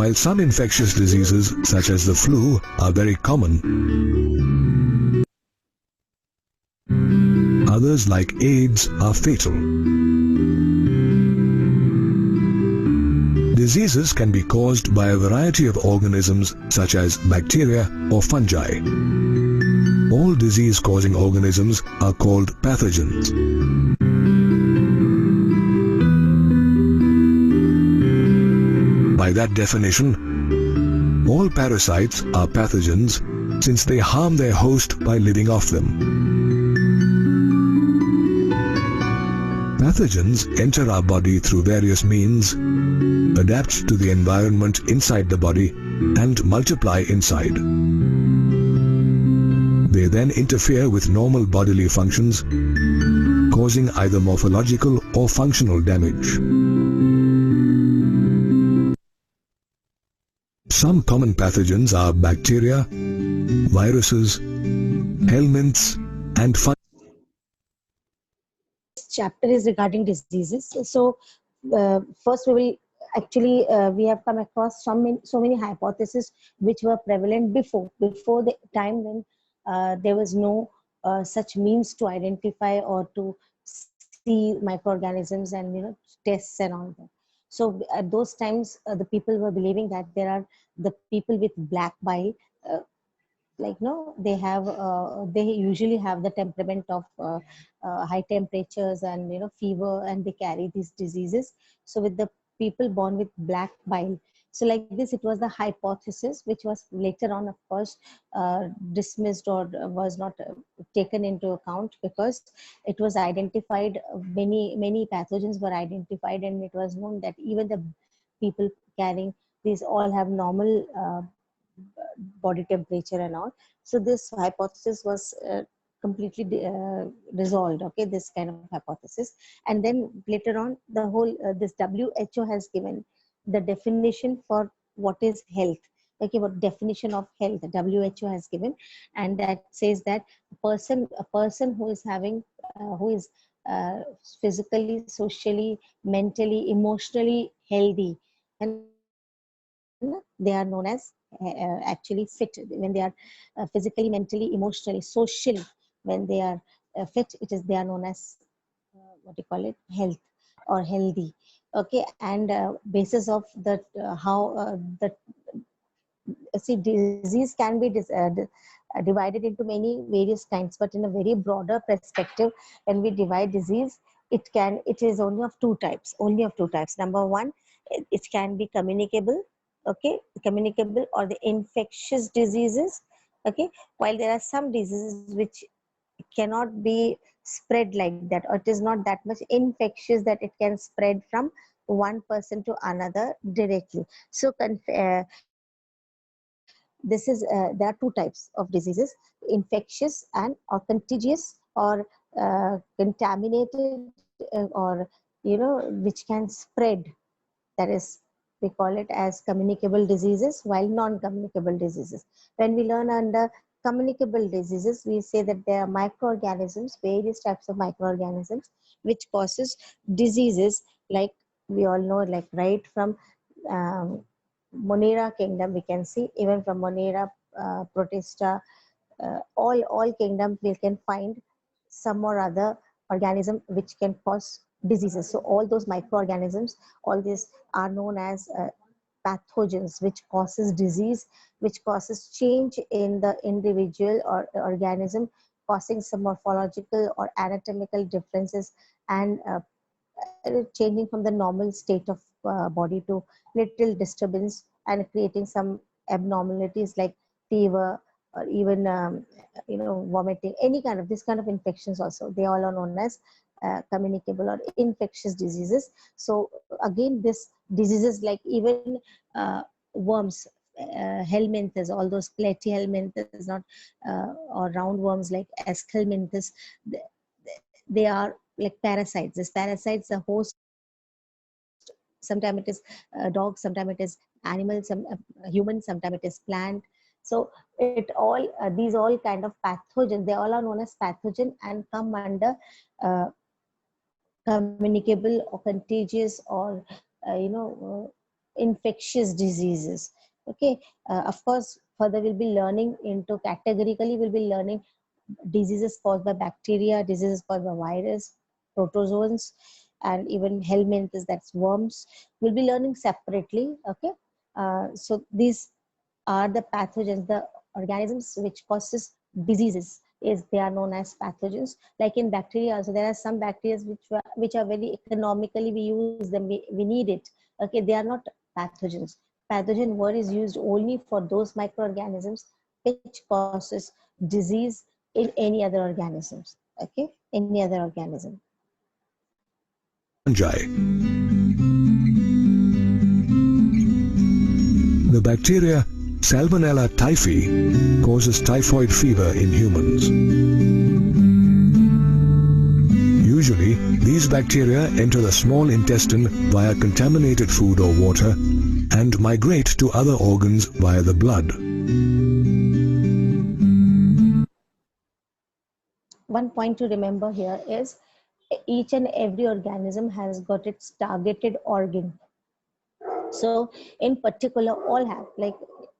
While some infectious diseases, such as the flu, are very common, others like AIDS are fatal. Diseases can be caused by a variety of organisms such as bacteria or fungi. All disease-causing organisms are called pathogens. By that definition, all parasites are pathogens since they harm their host by living off them. Pathogens enter our body through various means, adapt to the environment inside the body, and multiply inside. They then interfere with normal bodily functions, causing either morphological or functional damage. Some common pathogens are bacteria, viruses, helminths, and fungi. Chapter is regarding diseases. So first we will actually we have come across so many hypotheses which were prevalent before the time when there was no such means to identify or to see microorganisms and tests and all that. So at those times the people were believing that there are the people with black bile, like no, they usually have the temperament of high temperatures and fever, and they carry these diseases. So with the people born with black bile, so like this, it was the hypothesis which was later on, of course, dismissed or was not taken into account, because it was identified, many pathogens were identified, and it was known that even the people carrying these all have normal body temperature and all. So this hypothesis was completely dissolved, okay, this kind of hypothesis. And then later on, the whole this WHO has given the definition for what is health, okay, what definition of health WHO has given, and that says that a person who is having who is physically, socially, mentally, emotionally healthy, and they are known as actually fit. When they are physically, mentally, emotionally, socially, when they are fit, they are known as what do you call it, health or healthy, okay. And basis of that, how the see, disease can be divided into many various kinds, but in a very broader perspective, when we divide disease, it is only of two types. Number one, it can be communicable, okay, communicable or the infectious diseases, okay, while there are some diseases which cannot be spread like that, or it is not that much infectious that it can spread from one person to another directly. So there are two types of diseases: infectious and or contagious, or contaminated, or which can spread. That is, we call it as communicable diseases, while non-communicable diseases. When we learn under communicable diseases, we say that there are microorganisms, various types of microorganisms, which causes diseases, like we all know, like right from um, Monera kingdom, we can see, even from Monera protista, all kingdoms, we can find some or other organism which can cause diseases. So all those microorganisms, all these are known as pathogens, which causes disease, which causes change in the individual or organism, causing some morphological or anatomical differences, and changing from the normal state of body to little disturbance, and creating some abnormalities like fever, or even vomiting, any kind of this kind of infections also. They all are known as communicable or infectious diseases. So again, this diseases like even worms, helminths, all those platyhelminthes, not or roundworms like Aschelminthus, they are like parasites. These parasites are host. Sometimes it is dog, sometimes it is animal, human, sometimes it is plant. So it all these all kind of pathogens, they all are known as pathogen and come under communicable or contagious or infectious diseases. Okay, of course, further we'll be learning into categorically, we'll be learning diseases caused by bacteria, diseases caused by virus, protozoans, and even helminths, that's worms. We'll be learning separately. Okay, so these are the pathogens, the organisms which causes diseases. Is they are known as pathogens. Like in bacteria, also there are some bacteria which are very economically we use them, we need it. Okay, they are not pathogens. Pathogen word is used only for those microorganisms which causes disease in any other organisms. Okay, any other organism. Fungi. The bacteria Salmonella typhi causes typhoid fever in humans. Usually, these bacteria enter the small intestine via contaminated food or water and migrate to other organs via the blood. One point to remember here is each and every organism has got its targeted organ. So in particular, all have, like,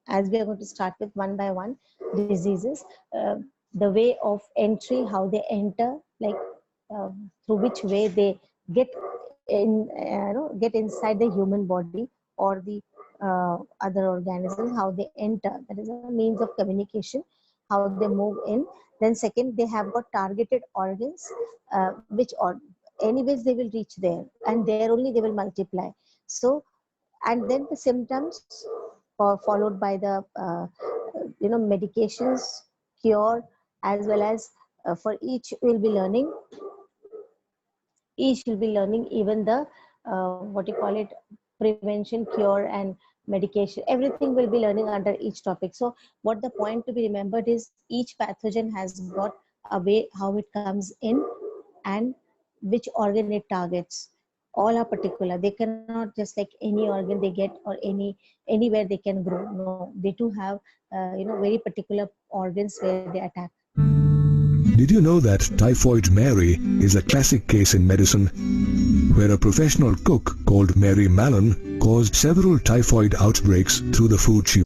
as we are going to start with one by one diseases, the way of entry, how they enter, like through which way they get in, get inside the human body or the other organisms, how they enter. That is a means of communication, how they move in. Then second, they have got targeted organs, which or anyways they will reach there, and there only they will multiply. So and then the symptoms followed by the medications, cure, as well as for each we'll be learning, each will be learning even the what you call it, prevention, cure, and medication. Everything will be learning under each topic. So what the point to be remembered is each pathogen has got a way how it comes in and which organ it targets. All are particular. They cannot just like any organ they get or anywhere they can grow. No, they do have very particular organs where they attack. Did you know that Typhoid Mary is a classic case in medicine, where a professional cook called Mary Mallon caused several typhoid outbreaks through the food she...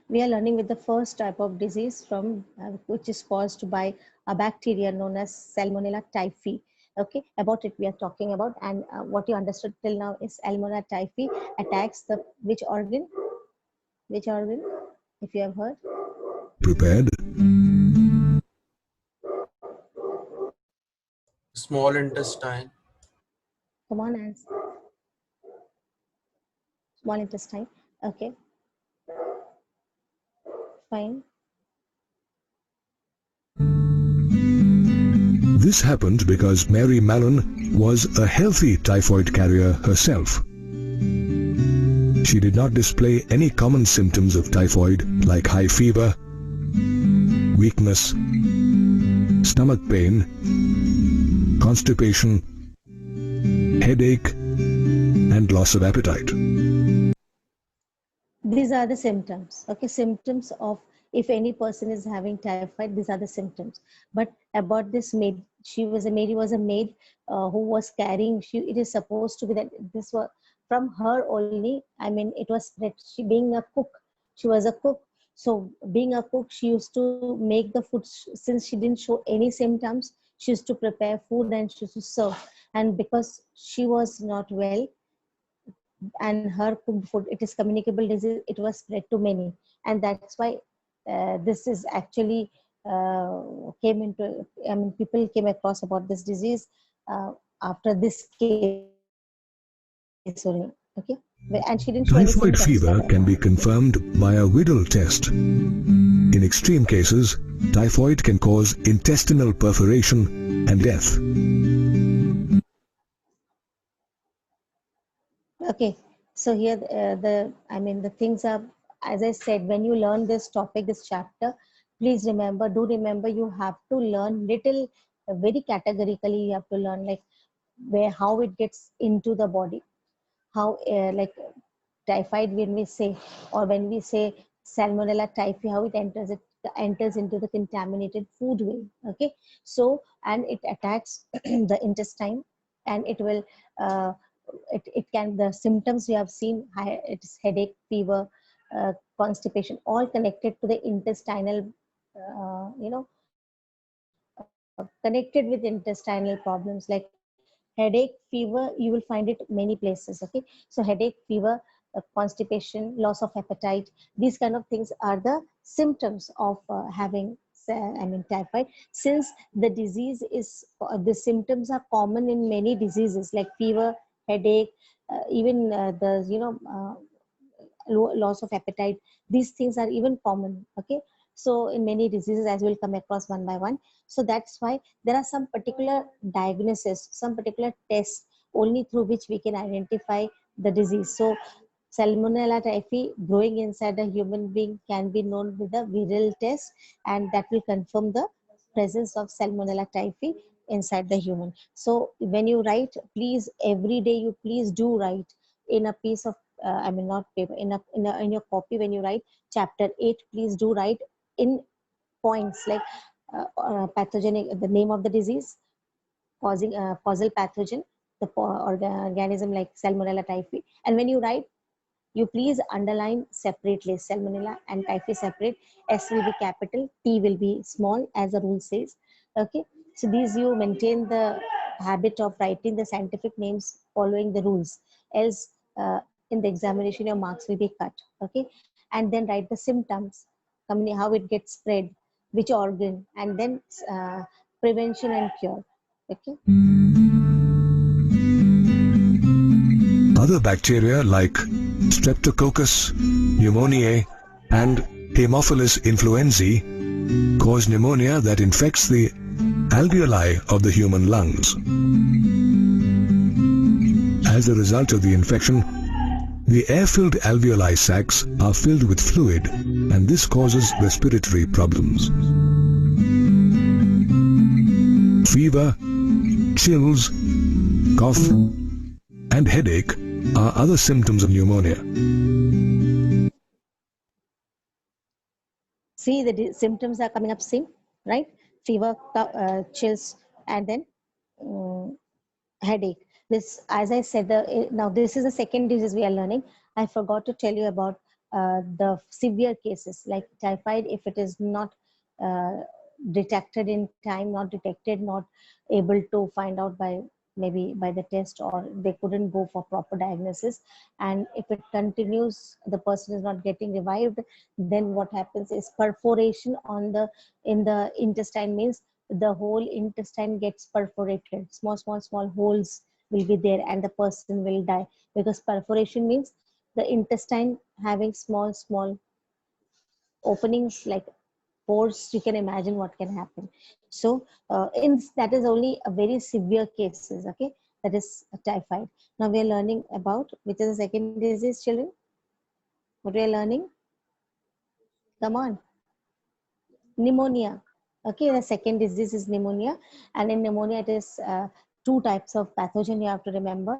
We are learning with the first type of disease from which is caused by a bacteria known as Salmonella typhi. Okay, about it we are talking about, and what you understood till now is Salmonella typhi attacks the which organ? Which organ? If you have heard. Prepared. Small intestine. Come on, answer. Small intestine. Okay. Fine. This happened because Mary Mallon was a healthy typhoid carrier herself. She did not display any common symptoms of typhoid like high fever, weakness, stomach pain, constipation, headache, and loss of appetite. These are the symptoms. Okay, symptoms of if any person is having typhoid, these are the symptoms. But about this maid, Mary was a maid who was carrying, it is supposed to be that this was from her only. I mean, it was that she being a cook, she was a cook. So being a cook, she used to make the food, since she didn't show any symptoms, she used to prepare food and she used to serve. And because she was not well, and her cooked food, it is communicable disease, it was spread to many, and that's why this is actually came into, I mean, people came across about this disease after this case only. Okay, and she didn't show any Typhoid symptoms. fever can be confirmed by a Whittle test. In extreme cases, typhoid can cause intestinal perforation and death. Okay, so here the things are, as I said, when you learn this topic, this chapter, please remember, do remember, you have to learn little, very categorically you have to learn, like where, how it gets into the body, how like typhoid when we say, or when we say Salmonella typhi, how it enters into the contaminated food way. Okay, so and it attacks the intestine, and it will it can, the symptoms we have seen, it's headache, fever, constipation, all connected to the intestinal, connected with intestinal problems like headache, fever. You will find it many places. Okay, so headache, fever, constipation, loss of appetite, these kind of things are the symptoms of having typhoid. Since the disease is, the symptoms are common in many diseases like fever, headache, even the loss of appetite, these things are even common. Okay, so in many diseases, as we'll come across one by one. So that's why there are some particular diagnosis, some particular tests only through which we can identify the disease. So Salmonella typhi growing inside a human being can be known with a viral test, and that will confirm the presence of Salmonella typhi inside the human. So when you write, please every day you please do write in a piece of not paper, in your copy. When you write chapter 8, please do write in points like pathogenic, the name of the disease, causal pathogen, the organism like Salmonella typhi. And when you write, you please underline separately, Salmonella and typhi separate. S will be capital, T will be small, as the rule says. Okay, so these, you maintain the habit of writing the scientific names following the rules, else in the examination your marks will be cut. Okay, and then write the symptoms, how it gets spread, which organ, and then prevention and cure. Okay. Other bacteria like Streptococcus pneumoniae and Haemophilus influenzae cause pneumonia that infects the alveoli of the human lungs. As a result of the infection, the air-filled alveoli sacs are filled with fluid, and this causes respiratory problems. Fever, chills, cough, and headache are other symptoms of pneumonia. See, the symptoms are coming up same, right? Fever, chills, and then headache. This, as I said, now this is the second disease we are learning. I forgot to tell you about the severe cases like typhoid. If it is not detected in time, not detected, not able to find out by maybe by the test, or they couldn't go for proper diagnosis, and if it continues, the person is not getting revived, then what happens is perforation on the in the intestine, means the whole intestine gets perforated, small holes will be there, and the person will die, because perforation means the intestine having small openings like pores. You can imagine what can happen. So that is only a very severe cases. Okay, that is typhoid. Now we are learning about which is the second disease, children. What we are learning? Come on. Pneumonia. Okay, the second disease is pneumonia, and in pneumonia it is two types of pathogen you have to remember.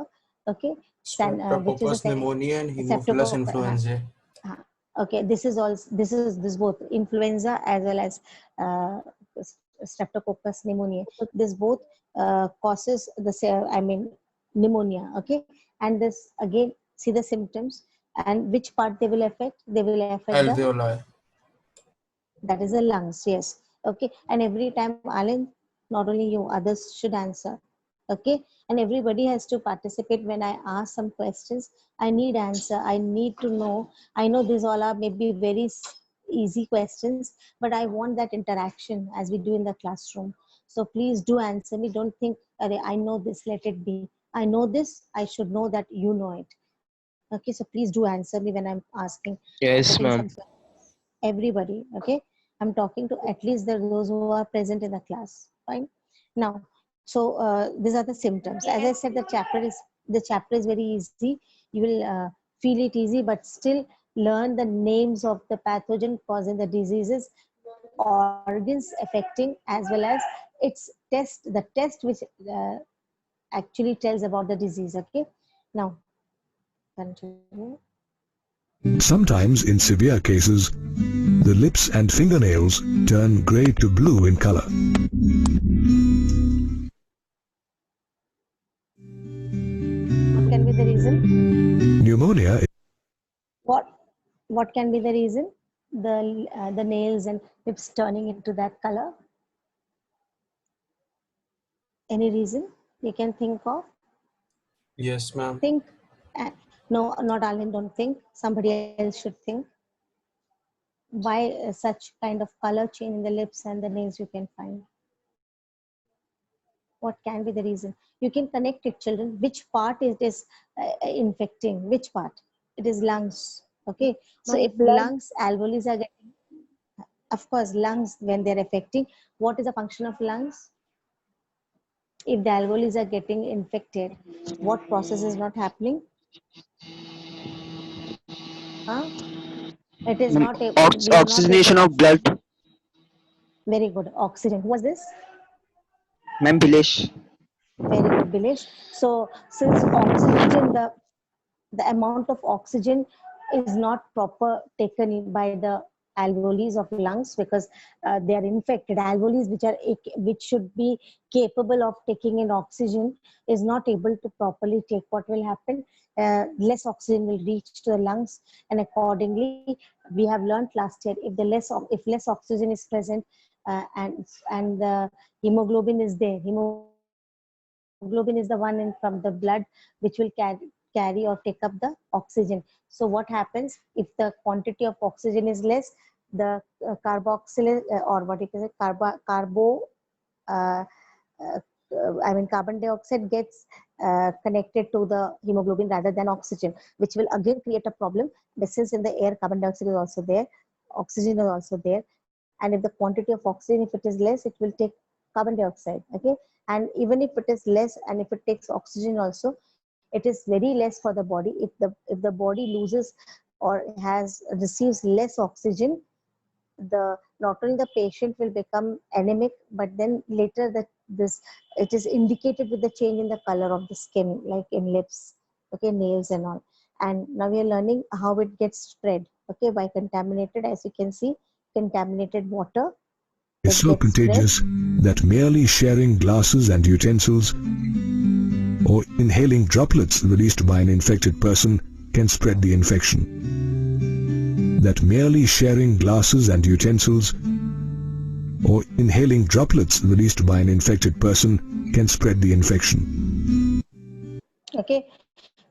Okay, which is Streptococcus a pneumoniae and Haemophilus Streptococcus. influenzae. Okay, this is also, this both influenza as well as Streptococcus pneumoniae. So this both causes the pneumonia. Okay, and this again, see the symptoms and which part they will affect. They will affect the, Alveoli. that is the lungs. Yes. Okay, and every time, Alan, not only you, others should answer. Okay, and everybody has to participate. When I ask some questions, I need answer, I need to know. I know these all are maybe very easy questions, but I want that interaction as we do in the classroom. So please do answer me. Don't think, I know this, let it be. I know this, I should know that you know it. Okay, so please do answer me when I'm asking, Yes, putting ma'am. some, everybody. Okay, I'm talking to at least those who are present in the class. Fine. Now, so these are the symptoms. As I said, the chapter is very easy. You will feel it easy, but still learn the names of the pathogen causing the diseases, organs affecting, as well as its test, the test which actually tells about the disease. Okay, now continue. Sometimes in severe cases, the lips and fingernails turn grey to blue in color. What can reason? Pneumonia What can be the reason? The nails and lips turning into that color. Any reason you can think of? Yes, ma'am. Think. No, not Alvin. Don't think. Somebody else should think. Why such kind of color change in the lips and the nails you can find? What can be the reason? You can connect it, children. Which part it is infecting? Which part? It is lungs. Okay. So if lungs, alveoli are getting, of course, lungs when they're affecting, what is the function of lungs? If the alveoli are getting infected, what process is not happening? Huh? It is not a, we are not able. Oxygenation of blood. Very good. Oxygen. Who was this? Ma'am Bilesh. Very good, Bilesh. So since oxygen, the amount of oxygen is not proper taken by the alveoli of lungs because they are infected. Alveoli which should be capable of taking in oxygen is not able to properly take. What will happen? Less oxygen will reach to the lungs, and accordingly, we have learned last year if less oxygen is present and the hemoglobin is there. Hemoglobin is the one from the blood which will carry or take up the oxygen. So what happens if the quantity of oxygen is less? The carboxyl or what you can say carbon dioxide gets connected to the hemoglobin rather than oxygen, which will again create a problem. But since in the air carbon dioxide is also there, oxygen is also there, and if the quantity of oxygen, if it is less, it will take carbon dioxide. Okay, and even if it is less and if it takes oxygen also, it is very less for the body. If the body loses or receives less oxygen, not only the patient will become anemic, but then later it is indicated with the change in the color of the skin, like in lips, okay, nails and all. And now we are learning how it gets spread, okay, by contaminated, as you can see, contaminated water. Is so contagious that merely sharing glasses and utensils or inhaling droplets released by an infected person can spread the infection. That merely sharing glasses and utensils or inhaling droplets released by an infected person can spread the infection. Okay,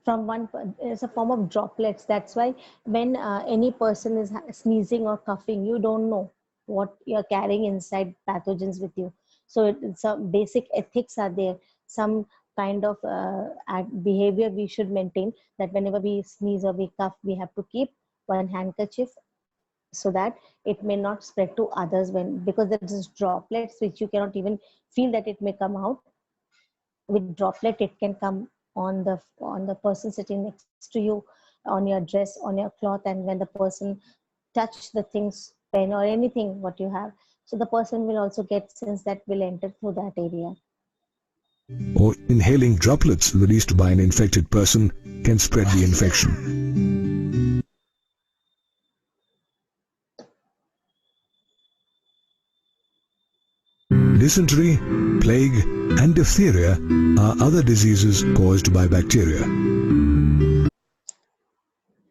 from one, it's a form of droplets. That's why when any person is sneezing or coughing, you don't know what you're carrying inside pathogens with you. So some basic ethics are there, some kind of behavior we should maintain, that whenever we sneeze or we cough, we have to keep one handkerchief so that it may not spread to others, because there is droplets which you cannot even feel that it may come out. With droplet, it can come on the person sitting next to you, on your dress, on your cloth, and when the person touch the things, pen or anything what you have, so the person will also get, since that will enter through that area. Or inhaling droplets released by an infected person can spread the infection. Dysentery, plague, and diphtheria are other diseases caused by bacteria.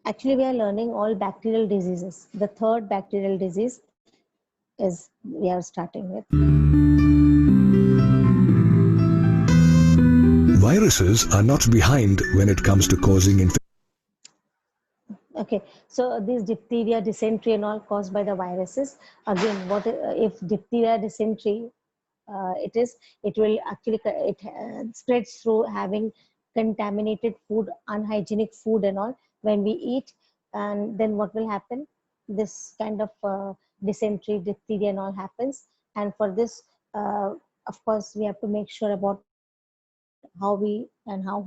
Actually, we are learning all bacterial diseases. The third bacterial disease is we are starting with. Viruses are not behind when it comes to causing infection. Okay, so these diphtheria, dysentery and all caused by the viruses. Again, what if diphtheria, dysentery, it spreads through having contaminated food, unhygienic food and all when we eat, and then what will happen? This kind of dysentery, diphtheria and all happens, and for this, of course, we have to make sure about how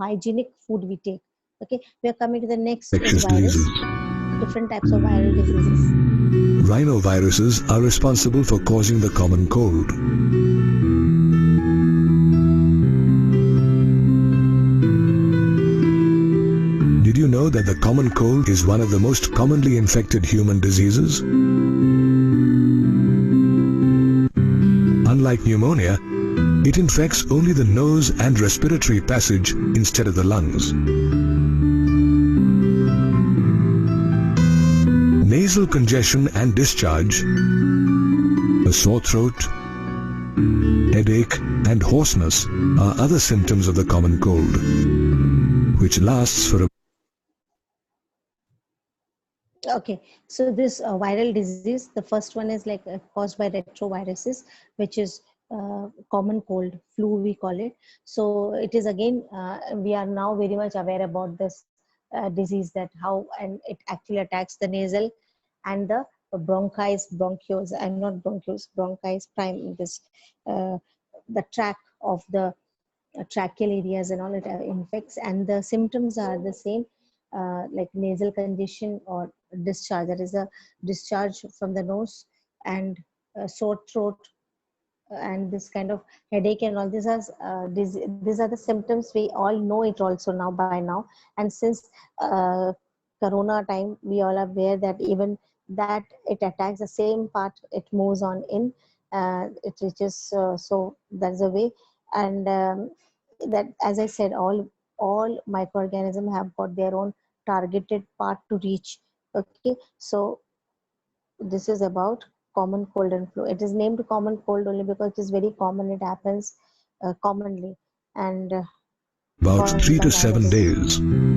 hygienic food we take. Okay, we are coming to the next virus. Different types of viral diseases. Rhinoviruses are responsible for causing the common cold. Did you know that the common cold is one of the most commonly infected human diseases? Unlike pneumonia, it infects only the nose and respiratory passage instead of the lungs. nasal congestion and discharge, a sore throat, headache and hoarseness are other symptoms of the common cold, which lasts for a Okay, so this viral disease, the first one is like caused by retroviruses, which is common cold, flu we call it. So it is again, we are now very much aware about this disease, that how, and it actually attacks the nasal and the bronchis, bronchioles, and not bronchioles, bronchis prime, this uh, the track of the tracheal areas and all, it infects, and the symptoms are the same, like nasal congestion or discharge, that is a discharge from the nose, and sore throat, and this kind of headache, and all these are the symptoms. We all know it also now, by now. And since uh, corona time, we all are aware that even that it attacks the same part, it moves on in, it reaches, so that's the way. And that, as I said, all microorganisms have got their own targeted part to reach. Okay, so this is about common cold and flu. It is named common cold only because it is very common. It happens commonly, and about caused 3 by to 7 viruses. days.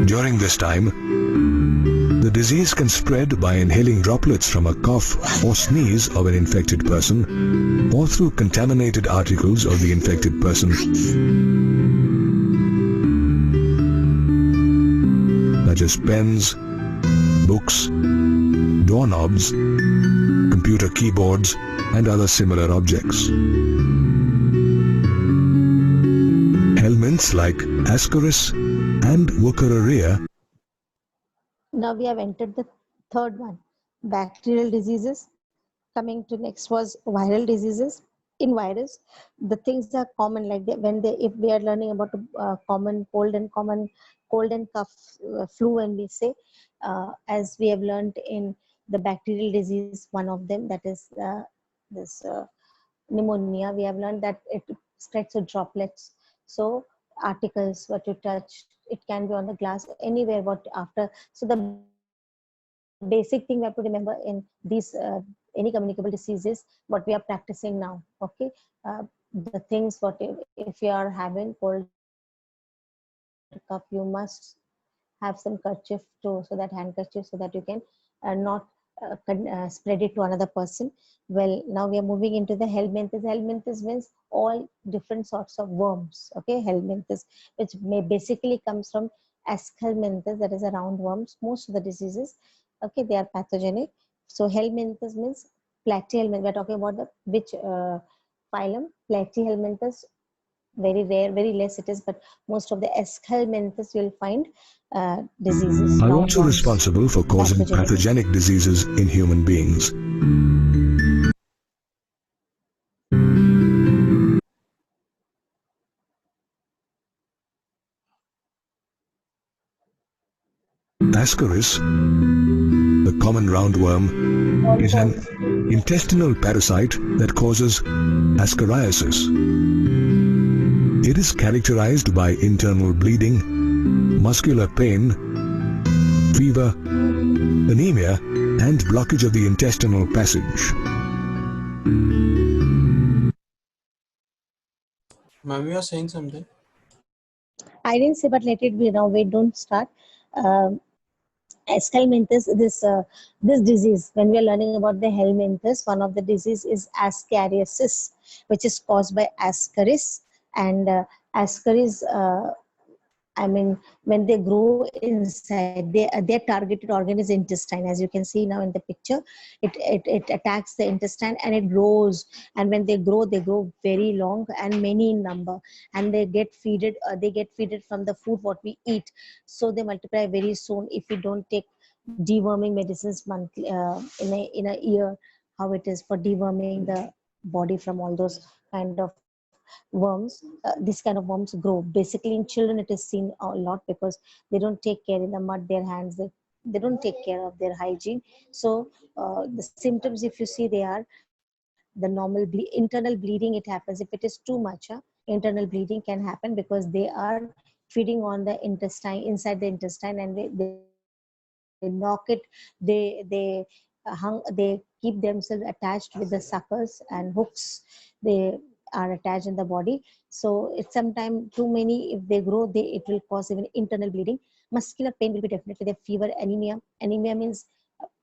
During this time, the disease can spread by inhaling droplets from a cough or sneeze of an infected person, or through contaminated articles of the infected person, such as pens, books, doorknobs, computer keyboards, and other similar objects. Helminths like Ascaris and Wuchereria. Now we have entered the third one, bacterial diseases. Coming to next was viral diseases. In virus, the things are common, like if we are learning about common cold and cough, flu, and we say, as we have learned in the bacterial disease, one of them, that is this pneumonia, we have learned that it spreads with droplets. So articles what you touch, it can be on the glass, anywhere, what after. So the basic thing we have to remember in these any communicable diseases, what we are practicing now. Okay, the things, what if you are having cold cough, you must have some kerchief too, so that handkerchief, so that you can not spread it to another person. Well, now we are moving into the helminths. Helminths means all different sorts of worms. Okay, helminths, which may basically comes from Aschelminthus, that is a roundworms. Most of the diseases, okay, they are pathogenic. So helminths means platyhelminths. We're talking about the which phylum, platyhelminthus. Very rare, very less it is, but most of the Aschelminthus you'll find diseases, Are also roundworms, responsible for causing pathogenic. pathogenic diseases in human beings. Ascaris, the common roundworm, is an intestinal parasite that causes ascariasis. It is characterized by internal bleeding, muscular pain, fever, anemia, and blockage of the intestinal passage. Ma'am, you are saying something? I didn't say, but let it be now. Wait, don't start. Um, Helminthus, this disease, when we are learning about the helminthus, one of the disease is ascariasis, which is caused by ascaris. And ascaris, I mean, when they grow inside, their targeted organ is intestine. As you can see now in the picture, it attacks the intestine and it grows. And when they grow very long and many in number. And they get feeded from the food what we eat. So they multiply very soon if we don't take deworming medicines monthly, in a year, how it is for deworming the body from all those kind of worms. This kind of worms grow. Basically, in children, it is seen a lot because they don't take care in the mud, their hands, they don't take care of their hygiene. So, the symptoms, if you see, they are the normal internal bleeding. It happens if it is too much. internal bleeding can happen because they are feeding on the intestine, inside the intestine, and they knock it, they keep themselves attached with the suckers and hooks. They are attached in the body. So it's sometimes too many, if they grow, it will cause even internal bleeding. Muscular pain will be definitely the fever. Anemia means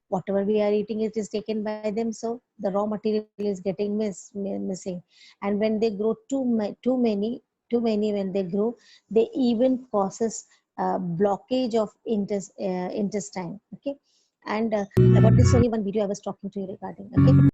whatever we are eating, it is taken by them, so the raw material is getting missing. And when they grow too many, when they grow, they even causes blockage of intestine. Okay. And about this only one video I was talking to you regarding. Okay.